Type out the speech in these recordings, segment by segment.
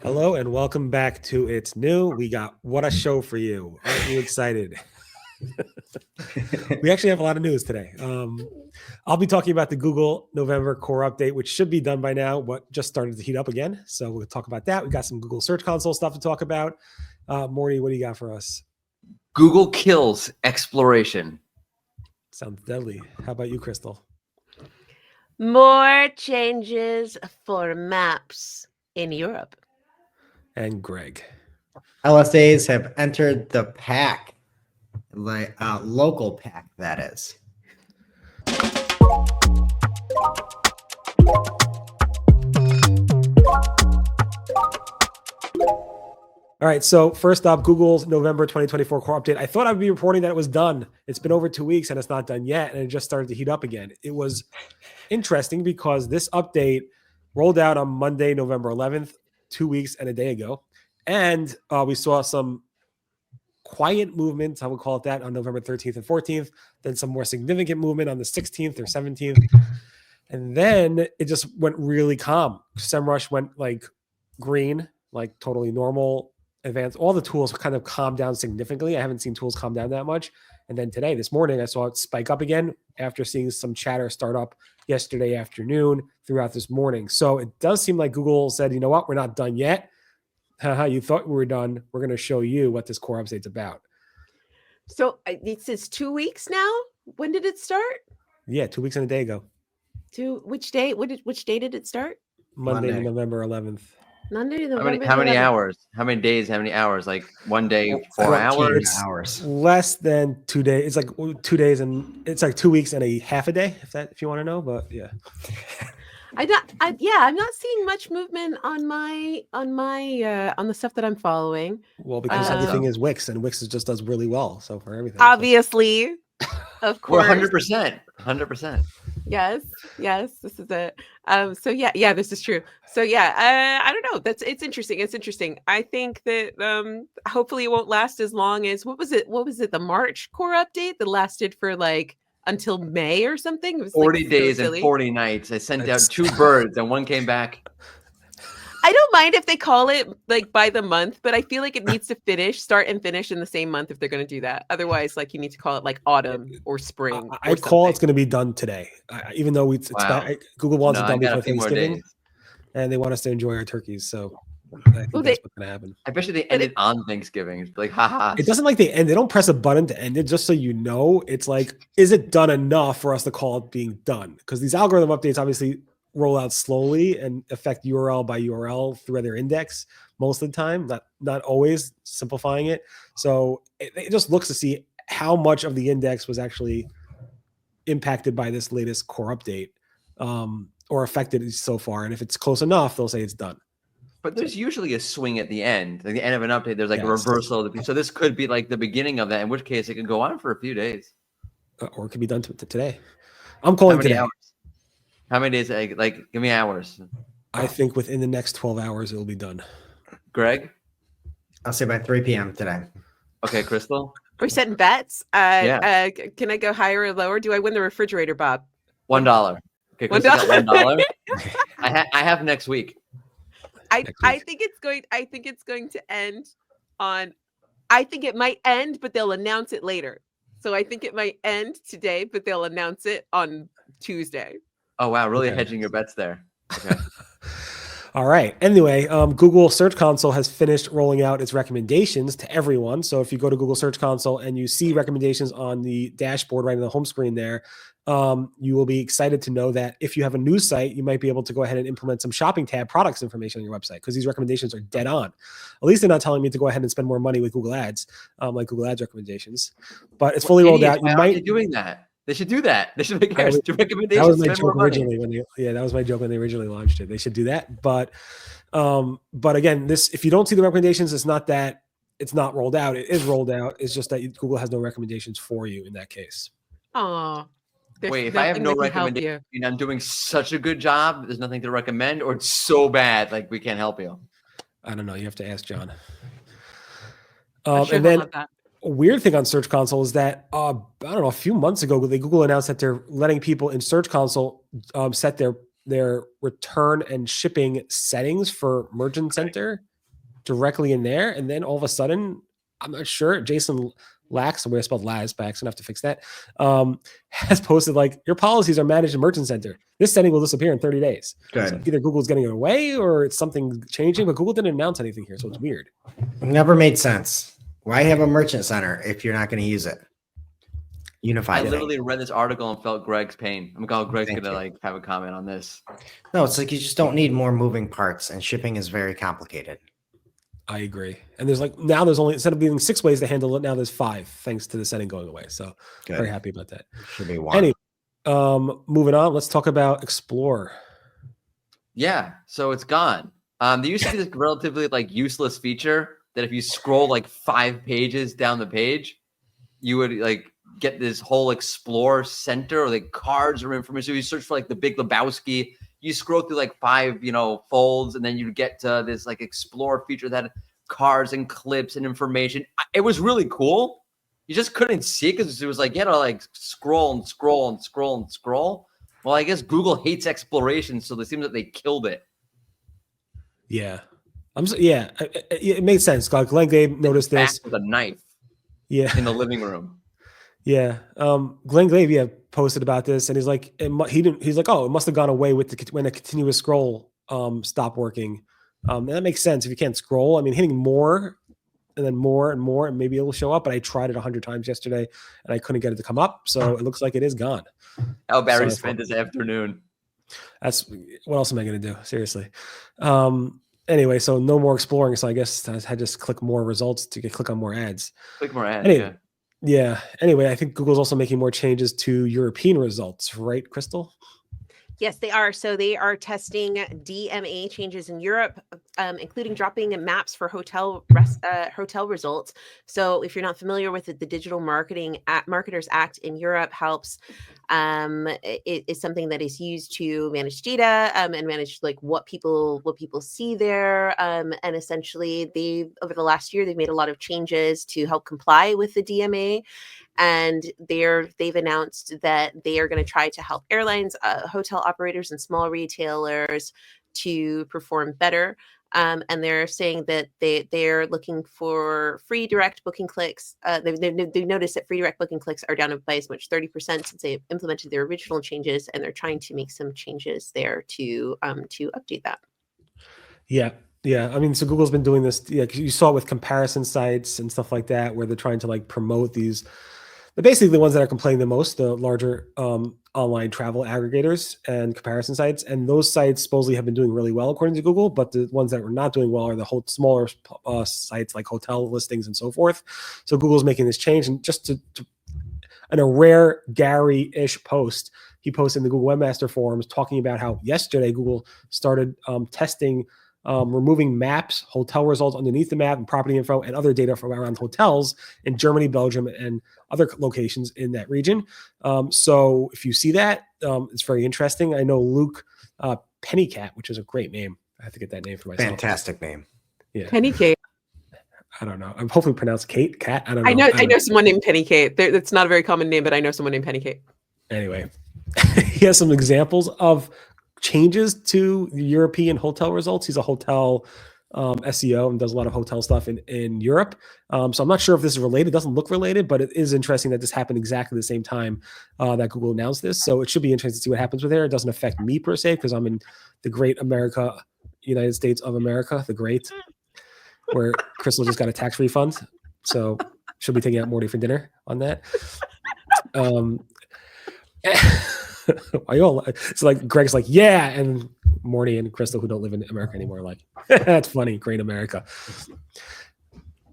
Hello and welcome back to It's New. We got what a show for you. Aren't you excited? We actually have a lot of news today. I'll be talking about the Google November core update, which should be done by now, but just started to heat up again. So we'll talk about that. We got some Google Search Console stuff to talk about. Mordy, what do you got for us? Google kills exploration. Sounds deadly. How about you, Crystal? More changes for maps in Europe. And Greg. LSAs have entered the pack, like local pack, that is. All right, so first up, Google's November 2024 core update. I thought I'd be reporting that it was done. It's been over 2 weeks and it's not done yet, and it just started to heat up again. It was interesting because this update rolled out on Monday, November 11th, 2 weeks and a day ago. And we saw some quiet movement, I would call it that, on November 13th and 14th, then some more significant movement on the 16th or 17th. And then it just went really calm. SEMrush went like green, like totally normal. Advanced, all the tools kind of calmed down significantly. I haven't seen tools calm down that much. And then today, this morning, I saw it spike up again after seeing some chatter start up yesterday afternoon throughout this morning. So it does seem like Google said, you know what, we're not done yet. You thought we were done. We're going to show you what this core update's about. So it says 2 weeks now. When did it start? Yeah, 2 weeks and a day ago. Which day? Which day did it start? Monday, November 11th. Monday, November. How many hours? How many days? How many hours? Like 1 day, 4 hours. Less than 2 days. It's like 2 days, and it's like 2 weeks and a half a day. If you want to know, but yeah. I'm not seeing much movement on the stuff that I'm following. Well, because everything is Wix, and Wix just does really well. So for everything, obviously, of course, 100%. Yes, this is it. So yeah, this is true. So yeah, I don't know. It's interesting. It's interesting. I think that hopefully it won't last as long as what was it? The March core update that lasted for like until May or something. It was 40 like, days so and 40 nights. I sent out 2 birds and one came back. I don't mind if they call it like by the month, but I feel like it needs to start and finish in the same month if they're going to do that. Otherwise, like you need to call it like autumn or spring. I'd call it's going to be done today, even though Google wants it done before Thanksgiving, and they want us to enjoy our turkeys. So I think that's what's going to happen. I bet you they end it on Thanksgiving. It's like, haha. It doesn't like they end. They don't press a button to end it. Just so you know, it's like, is it done enough for us to call it being done? Because these algorithm updates obviously roll out slowly and affect URL by URL through their index most of the time, not always, simplifying it. So it just looks to see how much of the index was actually impacted by this latest core update or affected so far. And if it's close enough, they'll say it's done. But there's usually a swing at the end. Like the end of an update, there's like a reversal of the. So this could be like the beginning of that, in which case it could go on for a few days. Or it could be done today. I'm calling today. Hours? How many days? Like, give me hours. I think within the next 12 hours, it will be done. Greg? I'll say by 3 p.m. today. Okay, Crystal? Are we setting bets? Yeah. Can I go higher or lower? Do I win the refrigerator, Bob? $1. Okay, Crystal got $1. I have next week. I think it's going to end on. I think it might end, but they'll announce it later. So I think it might end today, but they'll announce it on Tuesday. Oh wow, really hedging your bets there. Okay. All right. Anyway, Google Search Console has finished rolling out its recommendations to everyone. So if you go to Google Search Console and you see recommendations on the dashboard right in the home screen there, you will be excited to know that if you have a news site, you might be able to go ahead and implement some shopping tab products information on your website because these recommendations are dead on. At least they're not telling me to go ahead and spend more money with Google Ads, like Google Ads recommendations. But it's fully rolled out. You might be doing that. They should do that. They should make recommendations. That was my joke originally that was my joke when they originally launched it. They should do that. But again, if you don't see the recommendations, it's not that it's not rolled out. It is rolled out. It's just that Google has no recommendations for you in that case. Oh, wait, if I have no recommendation and I'm doing such a good job, there's nothing to recommend, or it's so bad, like we can't help you. I don't know. You have to ask John. And then a weird thing on Search Console is that, I don't know, a few months ago, Google announced that they're letting people in Search Console set their their return and shipping settings for Merchant Center directly in there. And then all of a sudden, I'm not sure, Jason Lax, the way I spelled Laz by accident, I have to fix that, has posted like, your policies are managed in Merchant Center. This setting will disappear in 30 days. Good. So either Google's getting it away or it's something changing, but Google didn't announce anything here. So it's weird. Never made sense. Why have a Merchant Center if you're not going to use it? Unified. I literally read this article and felt Greg's pain. I'm glad Greg's Thank gonna you. like have a comment on this. No, it's like you just don't need more moving parts, and shipping is very complicated. I agree. And there's like, now there's only, instead of being 6 ways to handle it, now there's 5, thanks to the setting going away. So Good. very happy about that. Should be one. Anyway, moving on, let's talk about Explore. Yeah, so it's gone. There used to be this relatively like useless feature that if you scroll like 5 pages down the page, you would like get this whole Explore center or like cards or information. You search for like the Big Lebowski, you scroll through like 5, folds, and then you get to this like Explore feature that had cards and clips and information. It was really cool. You just couldn't see it because it was like, you had to like scroll and scroll and scroll and scroll. Well, I guess Google hates exploration, so it seems that they killed it. Yeah. It makes sense. Glenn Gabe noticed this. Back with a knife Yeah. in the living room. Yeah. Glenn Glaive, posted about this, and he's like, he's like, oh, it must have gone away with when a continuous scroll stopped working. And that makes sense if you can't scroll. I mean, hitting more and then more and more, and maybe it will show up. But I tried it 100 times yesterday, and I couldn't get it to come up. So it looks like it is gone. How Barry spent his afternoon. That's what else am I going to do? Seriously. Anyway, so no more exploring. So I guess I had to just click more results to click on more ads. Click more ads. Anyway, yeah. Anyway, I think Google's also making more changes to European results, right, Crystal? Yes, they are. So they are testing DMA changes in Europe, including dropping maps for hotel results. So if you're not familiar with it, the Digital Marketers Act in Europe helps. It is something that is used to manage data and manage like what people see there. And essentially, over the last year, they've made a lot of changes to help comply with the DMA. And they've announced that they are going to try to help airlines, hotel operators, and small retailers to perform better. And they're saying that they're looking for free direct booking clicks. They've noticed that free direct booking clicks are down by as much 30% since they implemented their original changes, and they're trying to make some changes there to update that. Yeah. Yeah. I mean, so Google's been doing this. Yeah, you saw it with comparison sites and stuff like that, where they're trying to like promote these. But basically, the ones that are complaining the most, the larger online travel aggregators and comparison sites, and those sites supposedly have been doing really well according to Google. But the ones that were not doing well are the whole smaller sites like hotel listings and so forth. So Google's making this change, and just in a rare Gary-ish post, he posted in the Google Webmaster Forums talking about how yesterday Google started testing. Removing maps, hotel results underneath the map, and property info and other data from around hotels in Germany, Belgium, and other locations in that region. So if you see that, it's very interesting. I know Luke Pennycat, which is a great name. I have to get that name for myself. Fantastic name. Yeah. Penny Kate. I don't know. I'm hopefully pronounced Cat. I don't know. I know someone named Penny Kate. It's not a very common name, but I know someone named Penny Kate. Anyway, he has some examples of changes to European hotel results. He's a hotel SEO and does a lot of hotel stuff in Europe. So I'm not sure if this is related. It doesn't look related, but it is interesting that this happened exactly the same time that Google announced this. So it should be interesting to see what happens with there. It doesn't affect me per se, because I'm in the great America, United States of America, the great, where Crystal just got a tax refund. So she'll be taking out Mordy for dinner on that. It's like Greg's like, yeah, and Morty and Crystal, who don't live in America anymore, are like, that's funny, great America.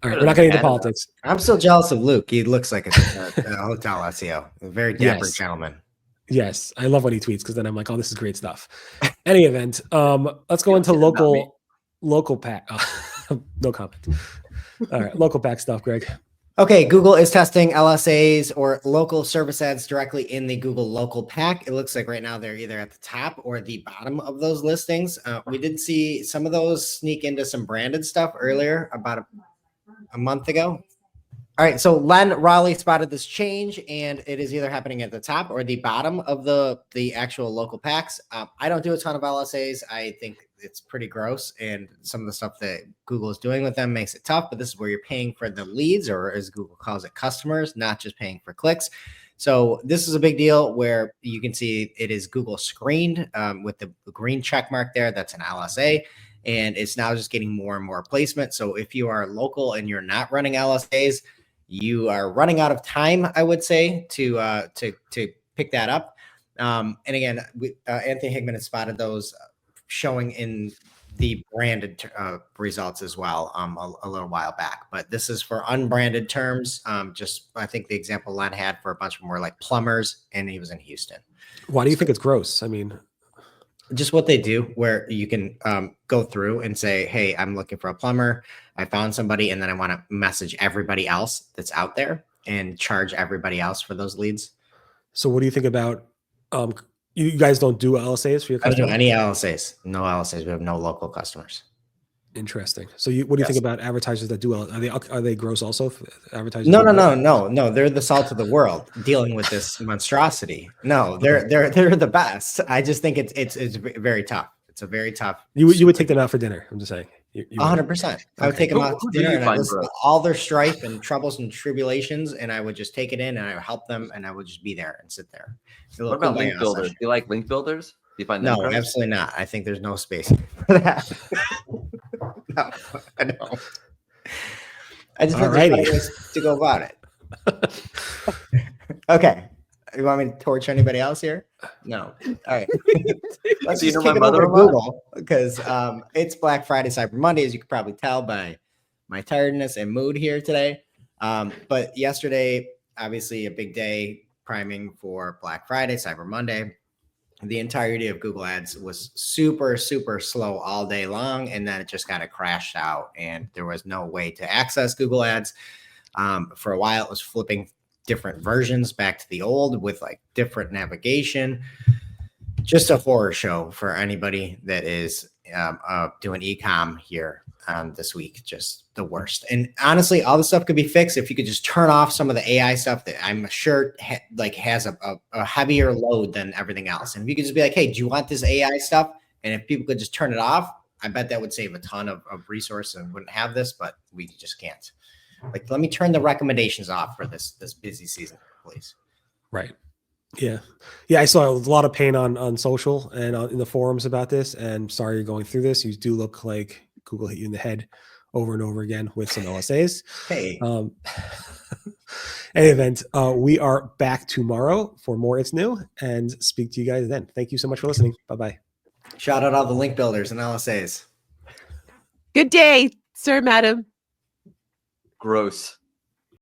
All right, we're not getting into politics. I'm still jealous of Luke. He looks like a hotel SEO, a very dapper gentleman. Yes, I love when he tweets, because then I'm like, oh, this is great stuff. Any event, let's go into local pack. No comment. All right, local pack stuff, Greg. Okay, Google is testing LSAs or local service ads directly in the Google local pack. It looks like right now they're either at the top or the bottom of those listings. We did see some of those sneak into some branded stuff earlier, about a month ago. All right, so Len Raleigh spotted this change, and it is either happening at the top or the bottom of the actual local packs. I don't do a ton of LSAs. I think it's pretty gross, and some of the stuff that Google is doing with them makes it tough. But this is where you're paying for the leads, or as Google calls it, customers, not just paying for clicks. So this is a big deal where you can see it is Google screened with the green check mark there. That's an LSA. And it's now just getting more and more placement. So if you are local and you're not running LSAs, you are running out of time, I would say, to pick that up. And again, Anthony Higman has spotted those showing in the branded results as well a little while back. But this is for unbranded terms. Just I think the example Len had for a bunch of them were like plumbers, and he was in Houston. Why do you think it's gross? I mean, just what they do, where you can go through and say, hey, I'm looking for a plumber. I found somebody, and then I want to message everybody else that's out there and charge everybody else for those leads. so what do you think about, you guys don't do LSAs for your I don't do customers? any LSAs. No LSAs. We have no local customers. Interesting. So what do you think about advertisers that do are they gross also? Advertisers? No. They're the salt of the world dealing with this monstrosity. No, they're the best. I just think it's very tough. It's a very tough. You would take them out for dinner. I'm just saying. 100%. I would take them out to Who do dinner you and I find listen to gross? all their strife and troubles and tribulations, and I would just take it in and I would help them, and I would just be there and sit there. What about link builders? Do you like link builders? Do you find them No, gross? absolutely not. I think there's no space for that. No, I don't. I just think there's better ways to go about it. Okay. You want me to torch anybody else here? No. All right. Let's So you just know kick my it over to mother-in-law? Google because it's Black Friday, Cyber Monday, as you can probably tell by my tiredness and mood here today. But yesterday, obviously a big day priming for Black Friday, Cyber Monday. The entirety of Google Ads was super, super slow all day long. And then it just kind of crashed out and there was no way to access Google Ads. For a while, it was flipping different versions back to the old with like different navigation. Just a horror show for anybody that is doing e-com here this week. Just the worst. And honestly, all the stuff could be fixed if you could just turn off some of the AI stuff that I'm sure has a heavier load than everything else. And if you could just be like, hey, do you want this AI stuff? And if people could just turn it off, I bet that would save a ton of resource and wouldn't have this, but we just can't. Like, let me turn the recommendations off for this busy season, please. Right. Yeah. I saw a lot of pain on social and in the forums about this. And sorry you're going through this. You do look like Google hit you in the head over and over again with some LSAs. Hey. Any event, we are back tomorrow for more It's New and speak to you guys then. Thank you so much for listening. Bye-bye. Shout out all the link builders and LSAs. Good day, sir, madam. Gross.